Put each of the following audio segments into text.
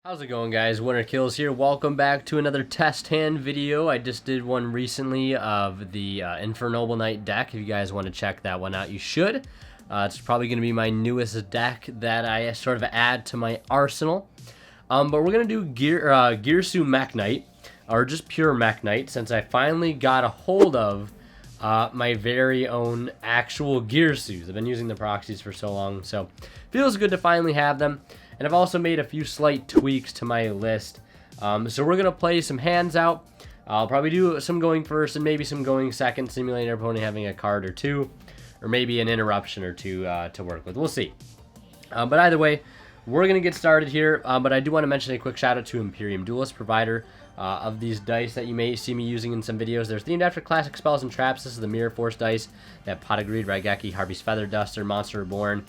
How's it going, guys? Winner Kills here. Welcome back to another test hand video. I just did one recently of the Infernoble Knight deck. If you guys want to check that one out, you should. It's probably going to be my newest deck that I sort of add to my arsenal. But we're going to do Girsu Mekk Knight, or just pure Mekk Knight, since I finally got a hold of my very own actual Girsus. I've been using the proxies for so long, so feels good to finally have them. And I've also made a few slight tweaks to my list. So we're going to play some hands out. I'll probably do some going first and maybe some going second, simulating our opponent having a card or two, or maybe an interruption or two to work with. We'll see. But either way, we're going to get started here. But I do want to mention a quick shout out to Imperium Duelist, provider of these dice that you may see me using in some videos. They're themed after classic spells and traps. This is the Mirror Force dice. They have Pot of Greed, Raigeki, Harvey's Feather Duster, Monster Reborn,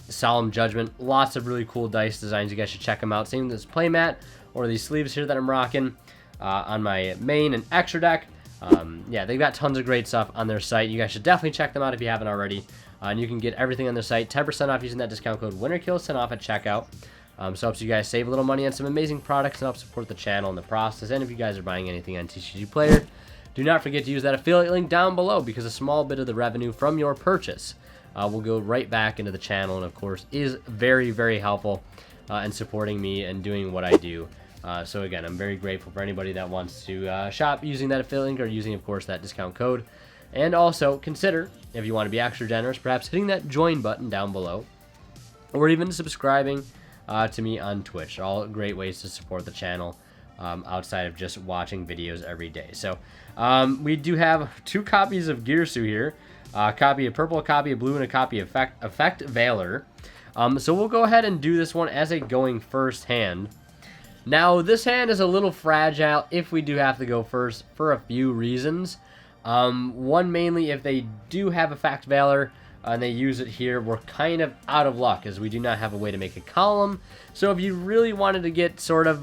Solemn Judgment. Lots of really cool dice designs. You guys should check them out. Same with this playmat or these sleeves here that I'm rocking on my main and extra deck. Yeah, they've got tons of great stuff on their site. You guys should definitely check them out if you haven't already. And you can get everything on their site 10% off using that discount code WinnerKills, 10 off at checkout. So helps you guys save a little money on some amazing products and help support the channel in the process. And if you guys are buying anything on TCG Player, do not forget to use that affiliate link down below, because a small bit of the revenue from your purchase will go right back into the channel, and of course is very, very helpful in supporting me and doing what I do. So again, I'm very grateful for anybody that wants to shop using that affiliate link or using, of course, that discount code. And also consider, if you want to be extra generous, perhaps hitting that join button down below, or even subscribing to me on Twitch. All great ways to support the channel outside of just watching videos every day. So we do have 2 copies of Girsu here. A copy of purple, a copy of blue, and a copy of Effect Valor. So we'll go ahead and do this one as a going first hand. Now, this hand is a little fragile if we do have to go first for a few reasons. One, mainly, if they do have Effect Valor and they use it here, we're kind of out of luck, as we do not have a way to make a column. So if you really wanted to get sort of,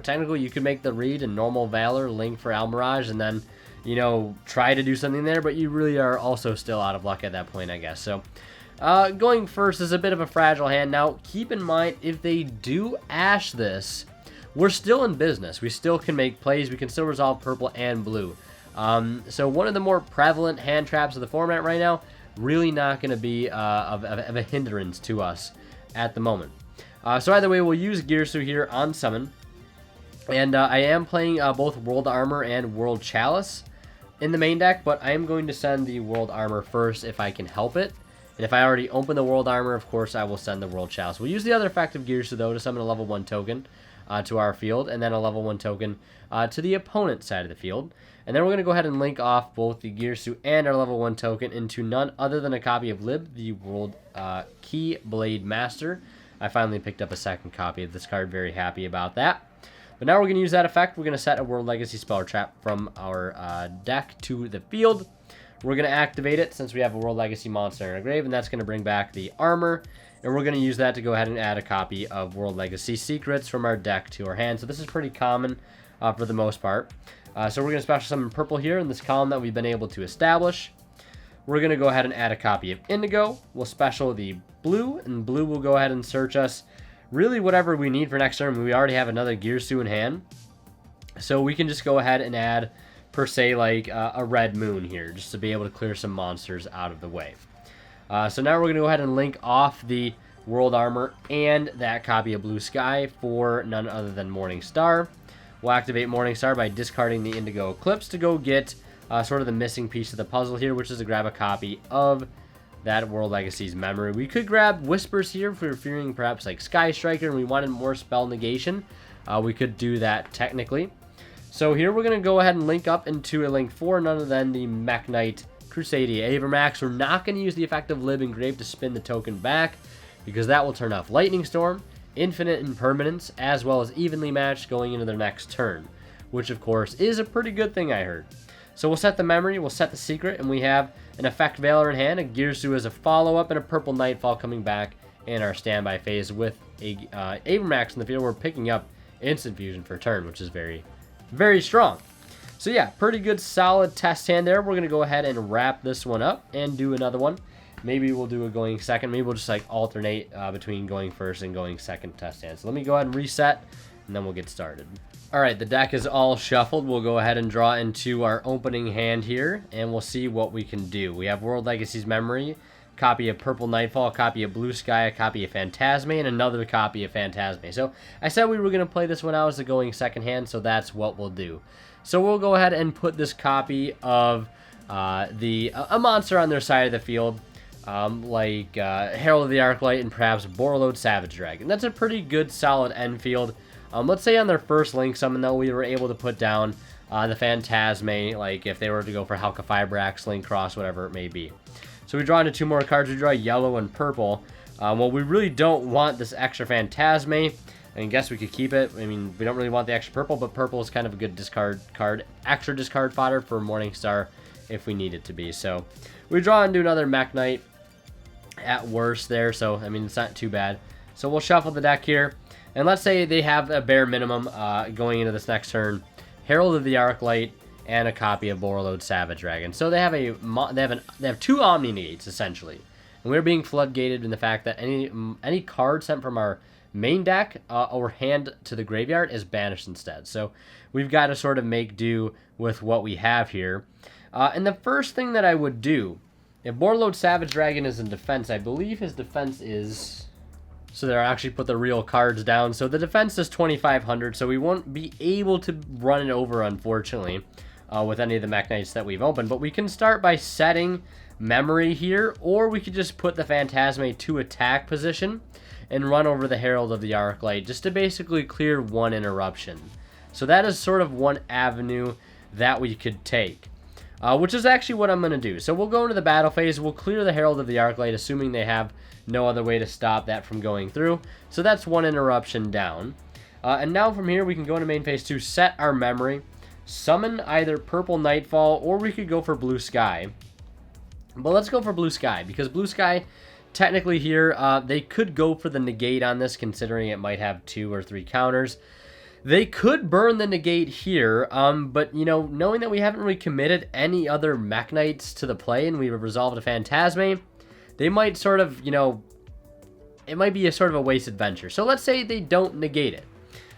technical, you could make the read and normal Valor, link for Almirage, and then try to do something there, but you really are also still out of luck at that point, I guess. So, going first is a bit of a fragile hand. Now, keep in mind, if they do ash this, we're still in business. We still can make plays. We can still resolve purple and blue. So one of the more prevalent hand traps of the format right now, really not going to be of a hindrance to us at the moment. So either way, we'll use Girsu here on summon. And I am playing both World Armor and World Chalice in the main deck, but I am going to send the World Armor first if I can help it. And if I already open the World Armor, of course, I will send the World Chalice. We'll use the other effect of Girsu, though, to summon a level 1 token to our field, and then a level 1 token to the opponent side of the field. And then we're going to go ahead and link off both the Girsu and our level 1 token into none other than a copy of Lib, the World Keyblade Master. I finally picked up a second copy of this card. Very happy about that. But now we're going to use that effect. We're going to set a World Legacy spell or trap from our deck to the field. We're going to activate it since we have a World Legacy monster in our grave, and that's going to bring back the armor. And we're going to use that to go ahead and add a copy of World Legacy Secrets from our deck to our hand. So this is pretty common for the most part. So we're going to special summon purple here in this column that we've been able to establish. We're going to go ahead and add a copy of indigo. We'll special the blue, and blue will go ahead and search us really whatever we need for next turn. We already have another Girsu in hand, so we can just go ahead and add, per se, like a red moon here, just to be able to clear some monsters out of the way. So now we're going to go ahead and link off the World Armor and that copy of Blue Sky for none other than Morning Star. We'll activate Morning Star by discarding the Indigo Eclipse to go get sort of the missing piece of the puzzle here, which is to grab a copy of that World Legacy's memory. We could grab Whispers here if we were fearing perhaps like Sky Striker and we wanted more spell negation. We could do that technically. So here we're going to go ahead and link up into a link for none other than the Mekk Knight Crusadia Avermax. We're not going to use the effect of Lib Engraved to spin the token back, because that will turn off Lightning Storm, Infinite Impermanence, as well as Evenly Matched going into their next turn, which of course is a pretty good thing, I heard. So we'll set the memory, we'll set the secret, and we have an Effect Valor in hand, a Girsu as a follow-up, and a Purple Nightfall coming back in our standby phase with a Avermax in the field. We're picking up Instant Fusion for turn, which is very, very strong. So yeah, pretty good solid test hand there. We're going to go ahead and wrap this one up and do another one. maybe we'll do a going second. Maybe we'll just like alternate between going first and going second test hand. So let me go ahead and reset, and then we'll get started. All right, the deck is all shuffled. We'll go ahead and draw into our opening hand here, and we'll see what we can do. We have World Legacy's Memory, copy of Purple Nightfall, a copy of Blue Sky, a copy of Phantasme, and another copy of Phantasme. So I said we were going to play this one out as the going second hand, so that's what we'll do. So we'll go ahead and put this copy of a monster on their side of the field, like Herald of the Arclight and perhaps Borreload Savage Dragon. That's a pretty good, solid end field. Let's say on their first link summon, though, we were able to put down the Phantasme, like if they were to go for Halqifibrax, Link Cross, whatever it may be. So we draw into 2 more cards. We draw yellow and purple. Well, we really don't want this extra Phantasme. I guess we could keep it. I mean, we don't really want the extra purple, but purple is kind of a good discard card. Extra discard fodder for Morningstar if we need it to be. So we draw into another Mekk Knight at worst there. So, I mean, it's not too bad. So we'll shuffle the deck here. And let's say they have a bare minimum going into this next turn. Herald of the Arclight and a copy of Borreload Savage Dragon. So they have they have 2 Omni Negates essentially, and we're being floodgated in the fact that any card sent from our main deck or hand to the graveyard is banished instead. So we've got to sort of make do with what we have here. And the first thing that I would do, if Borreload Savage Dragon is in defense, I believe his defense is. So there, I actually put the real cards down. So the defense is 2,500, so we won't be able to run it over, unfortunately, with any of the Mekk Knights that we've opened. But we can start by setting Memory here, or we could just put the Phantasme to attack position and run over the Herald of the Arclight just to basically clear 1 interruption. So that is sort of one avenue that we could take, which is actually what I'm going to do. So we'll go into the battle phase. We'll clear the Herald of the Arclight, assuming they have no other way to stop that from going through. So that's 1 interruption down. And now from here, we can go into main phase 2, set our Memory, summon either Purple Nightfall, or we could go for Blue Sky. But let's go for Blue Sky, because Blue Sky, technically here, they could go for the negate on this, considering it might have 2 or 3 counters. They could burn the negate here, but, you know, knowing that we haven't really committed any other Mekk Knights to the play, and we've resolved a Phantasme, they might sort of, you know, it might be a sort of a wasted venture. So let's say they don't negate it,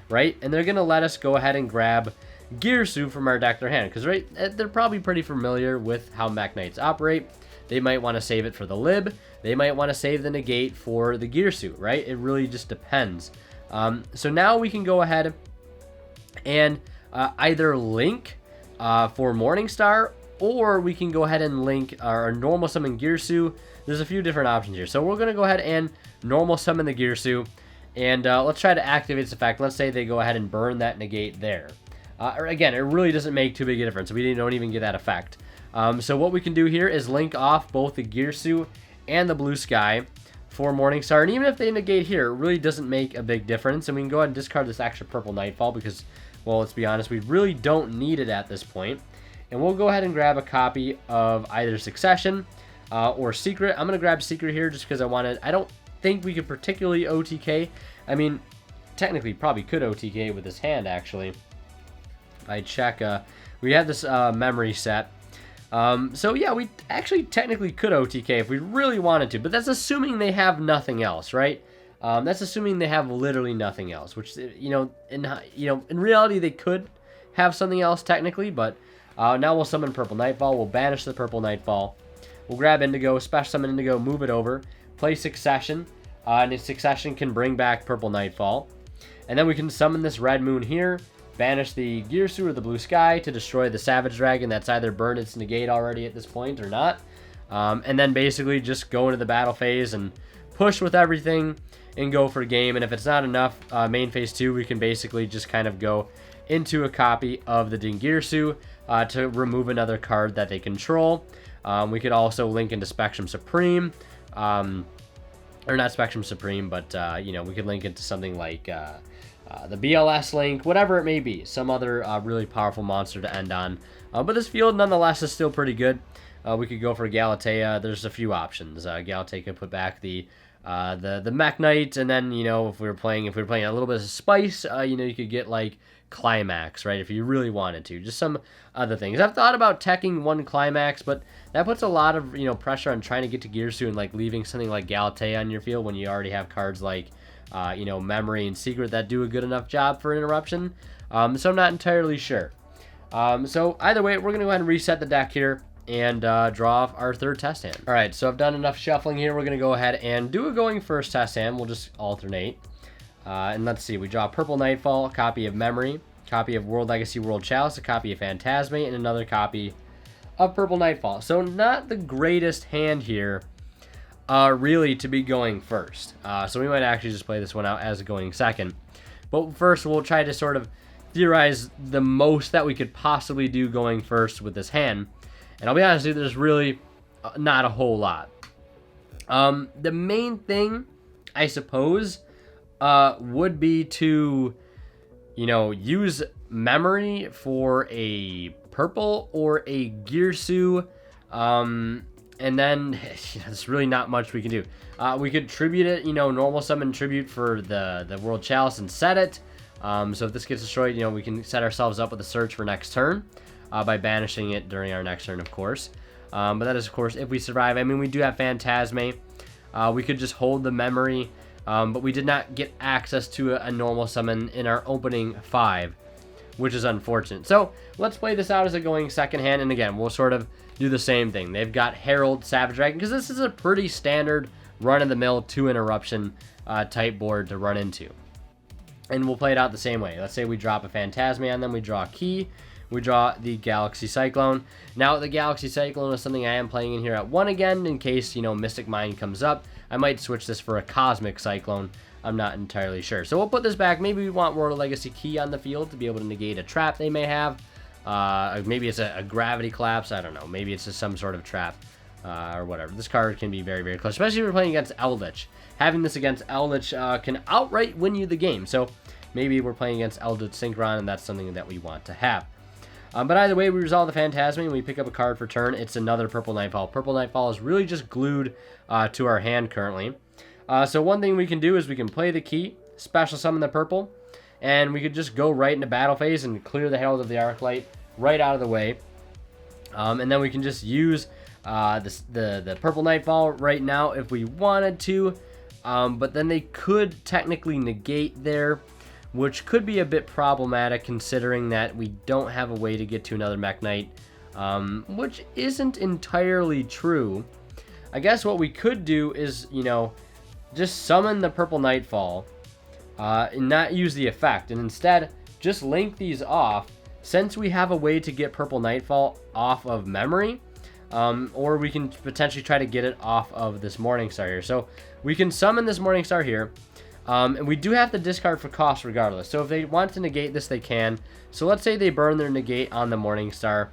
right? And they're going to let us go ahead and grab Girsu from our deck their hand, because right, they're probably pretty familiar with how Mekk Knights operate. They might want to save it for the Lib. They might want to save the negate for the Girsu, right? It really just depends. So now we can go ahead and either link for Morningstar, or we can go ahead and link our normal summon Girsu. There's a few different options here. So we're going to go ahead and normal summon the Girsu, and let's try to activate its effect. Let's say they go ahead and burn that negate there. Again, it really doesn't make too big a difference. We don't even get that effect. So what we can do here is link off both the Girsu and the Blue Sky for Morningstar. And even if they negate here, it really doesn't make a big difference. And we can go ahead and discard this extra Purple Nightfall because, well, let's be honest, we really don't need it at this point. And we'll go ahead and grab a copy of either Succession or Secret. I'm going to grab Secret here just because I don't think we could particularly OTK. I mean, technically probably could OTK with this hand, actually. If I check, we have this memory set. So yeah, we actually technically could OTK if we really wanted to, but that's assuming they have nothing else, right? That's assuming they have literally nothing else, which, in reality they could have something else technically, but now we'll summon Purple Nightfall. We'll banish the Purple Nightfall. We'll grab Indigo, special summon Indigo, move it over, play Succession, and its Succession can bring back Purple Nightfall. And then we can summon this Red Moon here, banish the Girsu or the Blue Sky to destroy the Savage Dragon that's either burned its negate already at this point or not. And then basically just go into the battle phase and push with everything and go for game. And if it's not enough, main phase 2, we can basically just kind of go into a copy of the Dingirsu to remove another card that they control. We could also link into Spectrum Supreme, or not Spectrum Supreme, but we could link into something like the BLS link, whatever it may be, some other really powerful monster to end on. But this field nonetheless is still pretty good. We could go for Galatea. There's a few options. Galatea could put back the the Mekk Knight, and then, you know, if we were playing a little bit of spice, you know, you could get like climax, right, if you really wanted to. Just some other things. I've thought about teching one climax, but that puts a lot of, you know, pressure on trying to get to Gearsu and like leaving something like Galatea on your field when you already have cards like you know, Memory and Secret that do a good enough job for interruption. So I'm not entirely sure. So either way, we're gonna go ahead and reset the deck here and draw off our third test hand. All right, so I've done enough shuffling here. We're gonna go ahead and do a going first test hand. We'll just alternate. And let's see, we draw Purple Nightfall, a copy of Memory, copy of World Legacy World Chalice, a copy of Phantasme, and another copy of Purple Nightfall. So not the greatest hand here, really, to be going first. So we might actually just play this one out as going second. But first, we'll try to sort of theorize the most that we could possibly do going first with this hand. And I'll be honest with you, there's really not a whole lot. The main thing, I suppose, would be to, you know, use Memory for a purple or a Gearsu, and then you know, there's really not much we can do. We could tribute it, you know, normal summon tribute for the World Chalice and set it. So if this gets destroyed, you know, we can set ourselves up with a search for next turn by banishing it during our next turn, of course. But that is, of course, if we survive. I mean, we do have Phantasme. We could just hold the Memory. But we did not get access to a normal summon in our opening 5, which is unfortunate. So let's play this out as a going second hand, and again, we'll sort of do the same thing. They've got Herald, Savage Dragon, because this is a pretty standard run-of-the-mill 2 interruption type board to run into. And we'll play it out the same way. Let's say we drop a Phantasme on them, we draw a key, we draw the Galaxy Cyclone. Now, the Galaxy Cyclone is something I am playing in here at 1 again, in case, you know, Mystic Mind comes up. I might switch this for a Cosmic Cyclone. I'm not entirely sure. So we'll put this back. Maybe we want World Legacy Key on the field to be able to negate a trap they may have. Maybe it's a Gravity Collapse. I don't know. Maybe it's just some sort of trap or whatever. This card can be very, very close, especially if you're playing against Eldritch. Having this against Eldritch can outright win you the game. So maybe we're playing against Eldritch Synchron, and that's something that we want to have. But either way, we resolve the Phantasme and we pick up a card for turn. It's another Purple Nightfall. Purple Nightfall is really just glued to our hand currently. So one thing we can do is we can play the key, special summon the purple, and we could just go right into battle phase and clear the Herald of the Arclight right out of the way. And then we can just use the Purple Nightfall right now if we wanted to. But then they could technically negate there, which could be a bit problematic considering that we don't have a way to get to another Mekk Knight, which isn't entirely true. I guess what we could do is, you know, just summon the Purple Nightfall and not use the effect, and instead just link these off since we have a way to get Purple Nightfall off of Memory, or we can potentially try to get it off of this Morningstar here. So we can summon this Morningstar here. And we do have to discard for cost regardless. So if they want to negate this, they can. So let's say they burn their negate on the Morningstar.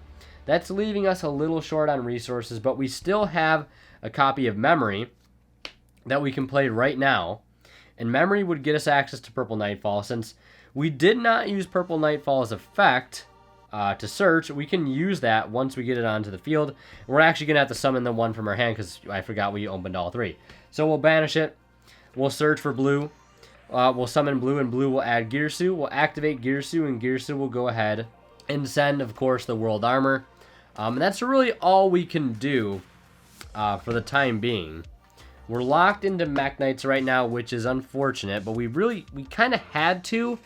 That's leaving us a little short on resources, but we still have a copy of Memory that we can play right now. And Memory would get us access to Purple Nightfall. Since we did not use Purple Nightfall's effect to search, we can use that once we get it onto the field. And we're actually going to have to summon the one from our hand because I forgot we opened all 3. So we'll banish it. We'll search for blue. We'll summon blue, and blue will add Gearsu. We'll activate Gearsu, and Gearsu will go ahead and send, of course, the World Armor. And that's really all we can do for the time being. We're locked into Mekk Knights right now, which is unfortunate, but we kind of had to.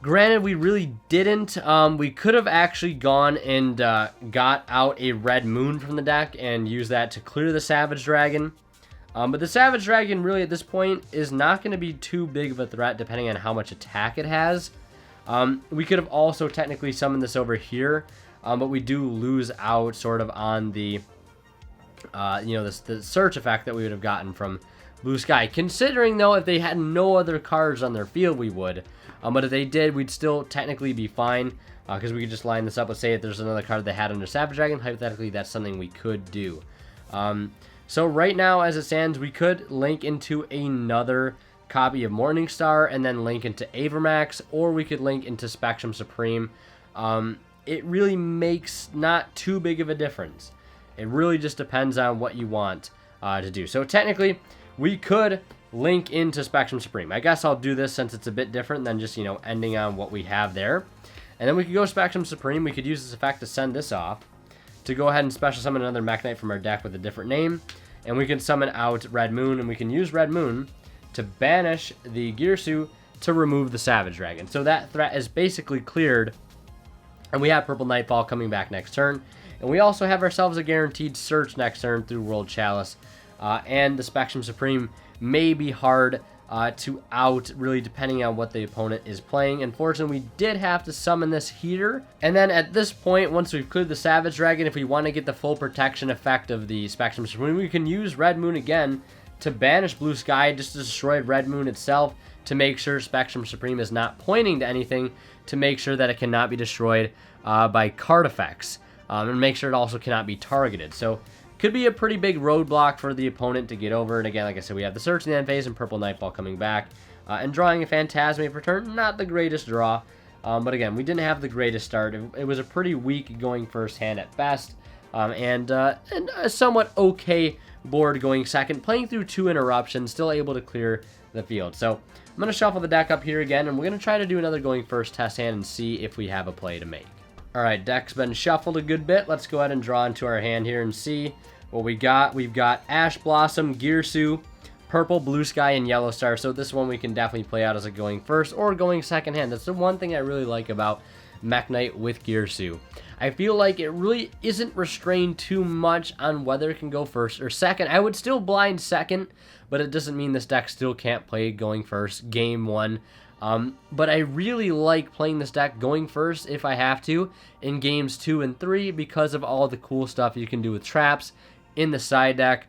Granted, we really didn't. We could have actually gone and got out a Red Moon from the deck and used that to clear the Savage Dragon. But the Savage Dragon really at this point is not going to be too big of a threat depending on how much attack it has. We could have also technically summoned this over here, but we do lose out sort of on the, you know, the search effect that we would have gotten from Blue Sky. Considering, though, if they had no other cards on their field, we would. But if they did, we'd still technically be fine, because we could just line this up. Let's say if there's another card they had under Savage Dragon, hypothetically, that's something we could do. So right now, as it stands, we could link into another copy of Morningstar and then link into Avermax, or we could link into Spectrum Supreme. It really makes not too big of a difference. It really just depends on what you want to do. So technically, we could link into Spectrum Supreme. I guess I'll do this since it's a bit different than just, you know, ending on what we have there. And then we could go Spectrum Supreme. We could use this effect to send this off to go ahead and special summon another Mekk Knight from our deck with a different name. And we can summon out Red Moon, and we can use Red Moon to banish the Girsu to remove the Savage Dragon. So that threat is basically cleared, and we have Purple Nightfall coming back next turn. And we also have ourselves a guaranteed search next turn through World Chalice. And the Spectrum Supreme may be hard to out, really depending on what the opponent is playing. Unfortunately, we did have to summon this here. And then at this point, once we've cleared the Savage Dragon, if we want to get the full protection effect of the Spectrum Supreme, we can use Red Moon again to banish Blue Sky, just to destroy Red Moon itself, to make sure Spectrum Supreme is not pointing to anything, to make sure that it cannot be destroyed by card effects. And make sure it also cannot be targeted. So could be a pretty big roadblock for the opponent to get over. And again, like I said, we have the Search in the end phase and Purple Nightfall coming back. And drawing a Phantasme for turn, not the greatest draw. But again, we didn't have the greatest start. It was a pretty weak going first hand at best. And a somewhat okay board going second. Playing through 2 interruptions, still able to clear the field. So I'm going to shuffle the deck up here again. And we're going to try to do another going first test hand and see if we have a play to make. Alright, deck's been shuffled a good bit. Let's go ahead and draw into our hand here and see what we got. We've got Ash Blossom, Girsu, Purple, Blue Sky, and Yellow Star. So this one we can definitely play out as a going first or going second hand. That's the one thing I really like about Mekk Knight with Girsu. I feel like it really isn't restrained too much on whether it can go first or second. I would still blind second, but it doesn't mean this deck still can't play going first, game 1. But I really like playing this deck going first if I have to in games 2 and 3 because of all the cool stuff you can do with traps in the side deck,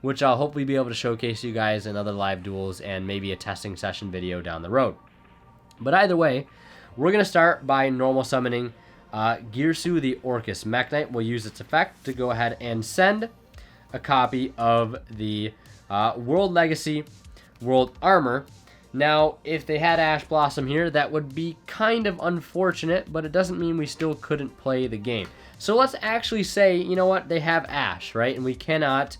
which I'll hopefully be able to showcase you guys in other live duels and maybe a testing session video down the road. But either way, we're going to start by normal summoning Girsu the Orcus. Mekk Knight will use its effect to go ahead and send a copy of the World Legacy World Armor. Now, if they had Ash Blossom here, that would be kind of unfortunate, but it doesn't mean we still couldn't play the game. So let's actually say, you know what, they have Ash, right? And we cannot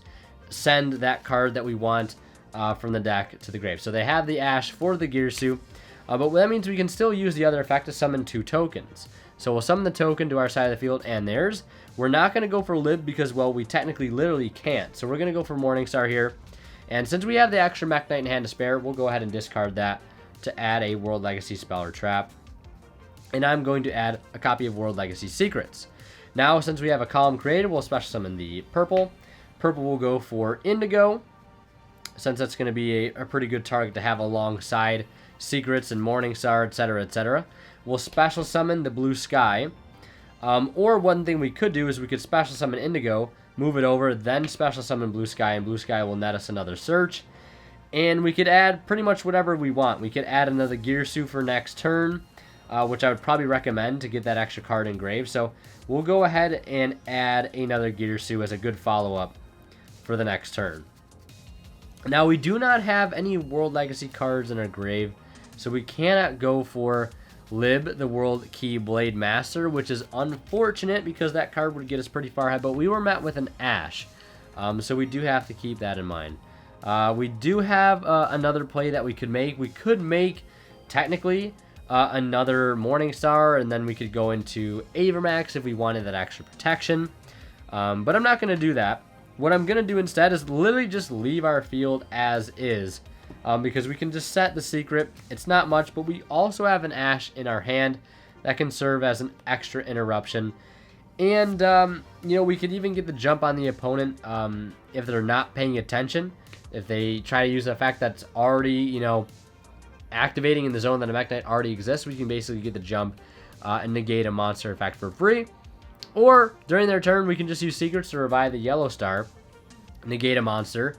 send that card that we want from the deck to the grave. So they have the Ash for the Girsu, but that means we can still use the other effect to summon 2 tokens. So we'll summon the token to our side of the field and theirs. We're not going to go for Lib because, well, we technically literally can't. So we're going to go for Morningstar here. And since we have the extra Mekk Knight in hand to spare, we'll go ahead and discard that to add a World Legacy spell or trap. And I'm going to add a copy of World Legacy Secrets. Now, since we have a column created, we'll special summon the purple. Purple will go for Indigo, since that's going to be a pretty good target to have alongside Secrets and Morningstar, etc., etc. We'll special summon the Blue Sky. Or one thing we could do is we could special summon Indigo, move it over, then special summon Blue Sky, and Blue Sky will net us another search. And we could add pretty much whatever we want. We could add another Girsu for next turn, which I would probably recommend to get that extra card engraved. So we'll go ahead and add another Girsu as a good follow-up for the next turn. Now, we do not have any World Legacy cards in our grave, so we cannot go for Lib, the World Key Blade Master, which is unfortunate because that card would get us pretty far ahead, but we were met with an Ash, so we do have to keep that in mind. We do have another play that we could make. We could make, technically, another Morningstar, and then we could go into Avermax if we wanted that extra protection, but I'm not going to do that. What I'm going to do instead is literally just leave our field as is. Because we can just set the secret. It's not much, but we also have an Ash in our hand that can serve as an extra interruption. And, you know, we could even get the jump on the opponent if they're not paying attention. If they try to use an effect that's already, you know, activating in the zone that a Mekk Knight already exists, we can basically get the jump and negate a monster effect for free. Or, during their turn, we can just use Secrets to revive the Yellow Star, negate a monster,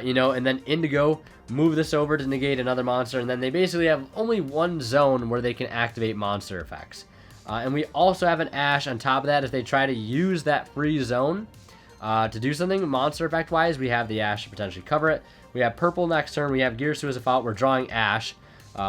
you know, and then Indigo, move this over to negate another monster, and then they basically have only one zone where they can activate monster effects. And we also have an Ash on top of that if they try to use that free zone to do something monster effect wise. We have the Ash to potentially cover it. We have Purple next turn. We have Girsu as a fault. We're drawing Ash,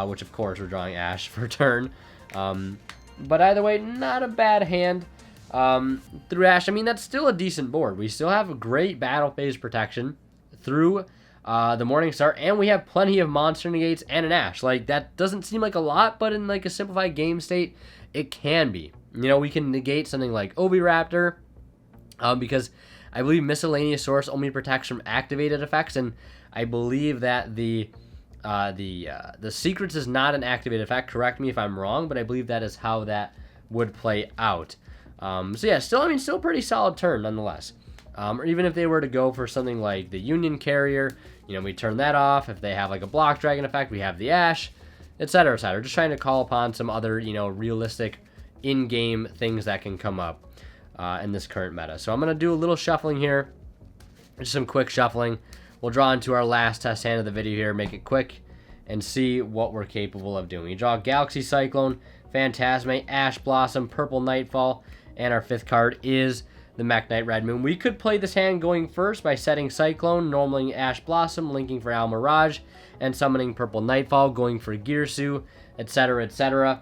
which of course we're drawing Ash for turn. But either way, not a bad hand through Ash. I mean, that's still a decent board. We still have a great battle phase protection through the Morningstar, and we have plenty of monster negates and an Ash. Like, that doesn't seem like a lot, but in like a simplified game state, it can be. You know, we can negate something like Oviraptor, because I believe Miscellaneous Source only protects from activated effects, and I believe that the Secrets is not an activated effect. Correct me if I'm wrong, but I believe that is how that would play out. So yeah, still pretty solid turn nonetheless. Or even if they were to go for something like the Union Carrier, you know, we turn that off. If they have like a Block Dragon effect, we have the Ash, etc., etc. Just trying to call upon some other, you know, realistic in-game things that can come up in this current meta. So I'm going to do a little shuffling here, just some quick shuffling. We'll draw into our last test hand of the video here, make it quick, and see what we're capable of doing. We draw Galaxy Cyclone, Phantasme, Ash Blossom, Purple Nightfall, and our 5th card is the Mekk Knight Red Moon. We could play this hand going first by setting Cyclone, normaling Ash Blossom, linking for Al Mirage, and summoning Purple Nightfall, going for Girsu, etc., etc.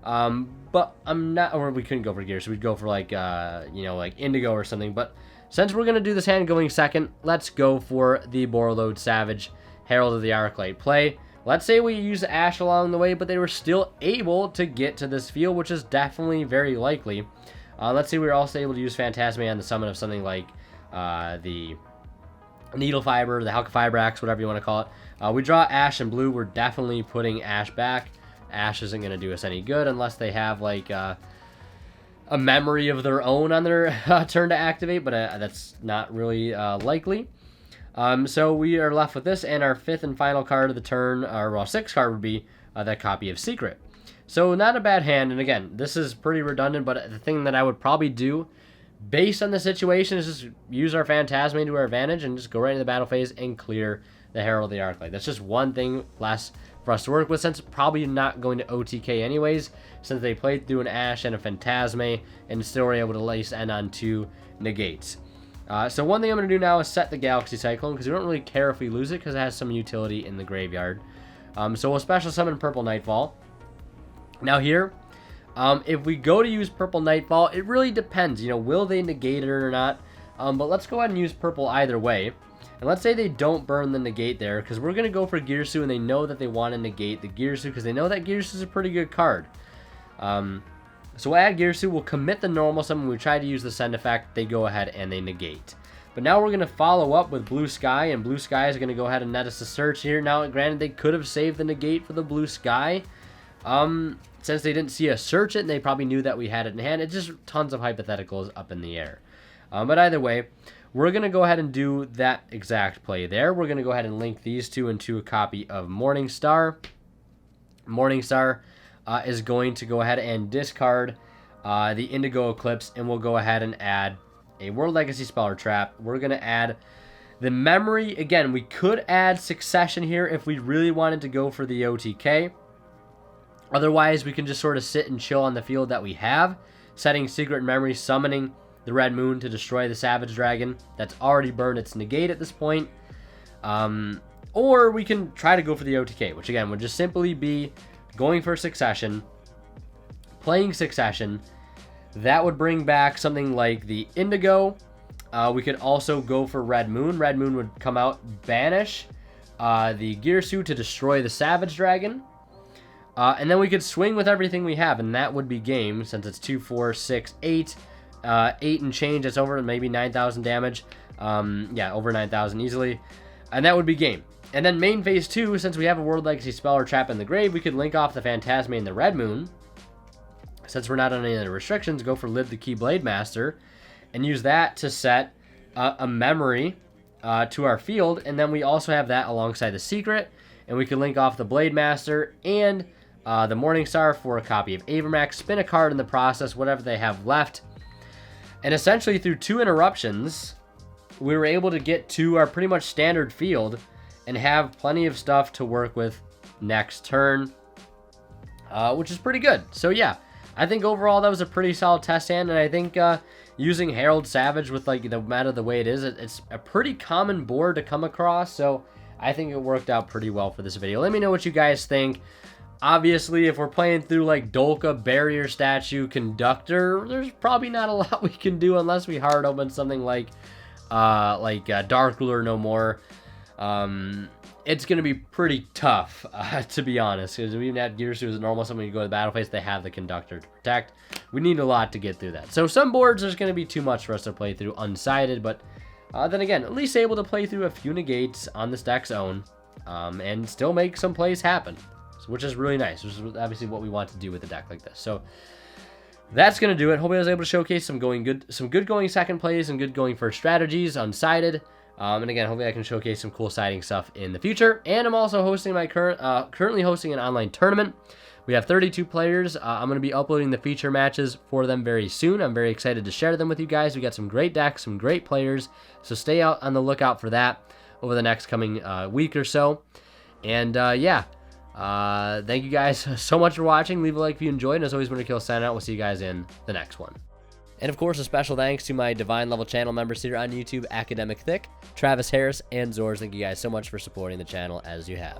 But I'm not, or we couldn't go for Girsu. We'd go for like, you know, like Indigo or something. But since we're going to do this hand going second, let's go for the Borreload Savage, Herald of the Arclight play. Let's say we use Ash along the way, but they were still able to get to this field, which is definitely very likely. Let's say we were also able to use Phantasme on the summon of something like the Needle Fiber, the Halqifibrax, whatever you want to call it. We draw Ash and blue. We're definitely putting Ash back. Ash isn't going to do us any good unless they have like a memory of their own on their turn to activate, but that's not really likely. So we are left with this, and our 5th and final card of the turn, or well, 6th card would be that copy of Secret. So not a bad hand, and again, this is pretty redundant, but the thing that I would probably do, based on the situation, is just use our Phantasme to our advantage and just go right into the battle phase and clear the Herald of the Arclight. That's just one thing less for us to work with, since probably not going to OTK anyways, since they played through an Ash and a Phantasme and still were able to at least end on 2 negates. So one thing I'm going to do now is set the Galaxy Cyclone, because we don't really care if we lose it, because it has some utility in the graveyard. So we'll special summon Purple Nightfall. Now here, if we go to use Purple Nightfall, it really depends. You know, will they negate it or not? But let's go ahead and use Purple either way. And let's say they don't burn the negate there, because we're going to go for Girsu, and they know that they want to negate the Girsu, because they know that Girsu is a pretty good card. So we'll add Girsu, we'll commit the normal summon, we try to use the send effect, they go ahead and they negate. But now we're going to follow up with Blue Sky, and Blue Sky is going to go ahead and net us a search here. Now, granted, they could have saved the negate for the Blue Sky. Since they didn't see us search it, and they probably knew that we had it in hand, it's just tons of hypotheticals up in the air. But either way, we're going to go ahead and do that exact play there. We're going to go ahead and link these two into a copy of Morningstar. Morningstar is going to go ahead and discard the Indigo Eclipse, and we'll go ahead and add a World Legacy Speller Trap. We're going to add the Memory. Again, we could add Succession here if we really wanted to go for the OTK. Otherwise, we can just sort of sit and chill on the field that we have, setting Secret and Memory, summoning the Red Moon to destroy the Savage Dragon that's already burned its negate at this point. Or we can try to go for the OTK, which again would just simply be going for Succession, playing Succession. That would bring back something like the Indigo. We could also go for Red Moon. Red Moon would come out, banish the Girsu to destroy the Savage Dragon. And then we could swing with everything we have, and that would be game, since it's 2, 4, 6, 8. 8 and change, that's over maybe 9,000 damage. Yeah, over 9,000 easily. And that would be game. And then main phase 2, since we have a World Legacy Speller Trap in the grave, we could link off the Phantasme and the Red Moon. Since we're not on any of the restrictions, go for Live the Keyblade Master, and use that to set a Memory to our field. And then we also have that alongside the Secret, and we can link off the Blade Master and the Morningstar for a copy of Avermax, spin a card in the process, whatever they have left. And essentially through 2 interruptions, we were able to get to our pretty much standard field and have plenty of stuff to work with next turn, which is pretty good. So yeah, I think overall that was a pretty solid test hand, and I think using Herald Savage with like the meta the way it is, it's a pretty common board to come across, so I think it worked out pretty well for this video. Let me know what you guys think. Obviously, if we're playing through like Dolka, Barrier Statue, Conductor, there's probably not a lot we can do unless we hard open something like Dark Ruler no more. it's going to be pretty tough, to be honest, because we even had Gears who is normal. When you go to the battle phase, they have the conductor to protect. We need a lot to get through that. So some boards, there's going to be too much for us to play through unsighted, but then again, at least able to play through a few negates on this deck's own, and still make some plays happen, which is really nice, which is obviously what we want to do with a deck like this. So that's going to do it. Hope I was able to showcase some good going second plays and good going first strategies unsighted. And again, hopefully I can showcase some cool siding stuff in the future. And I'm also hosting my currently hosting an online tournament. We have 32 players. I'm going to be uploading the feature matches for them very soon. I'm very excited to share them with you guys. We got some great decks, some great players. So stay out on the lookout for that over the next coming week or so. And yeah, thank you guys so much for watching. Leave a like if you enjoyed. And as always, WinterKill signing out. We'll see you guys in the next one. And of course, a special thanks to my Divine Level channel members here on YouTube, Academic Thick, Travis Harris, and Zors. Thank you guys so much for supporting the channel as you have.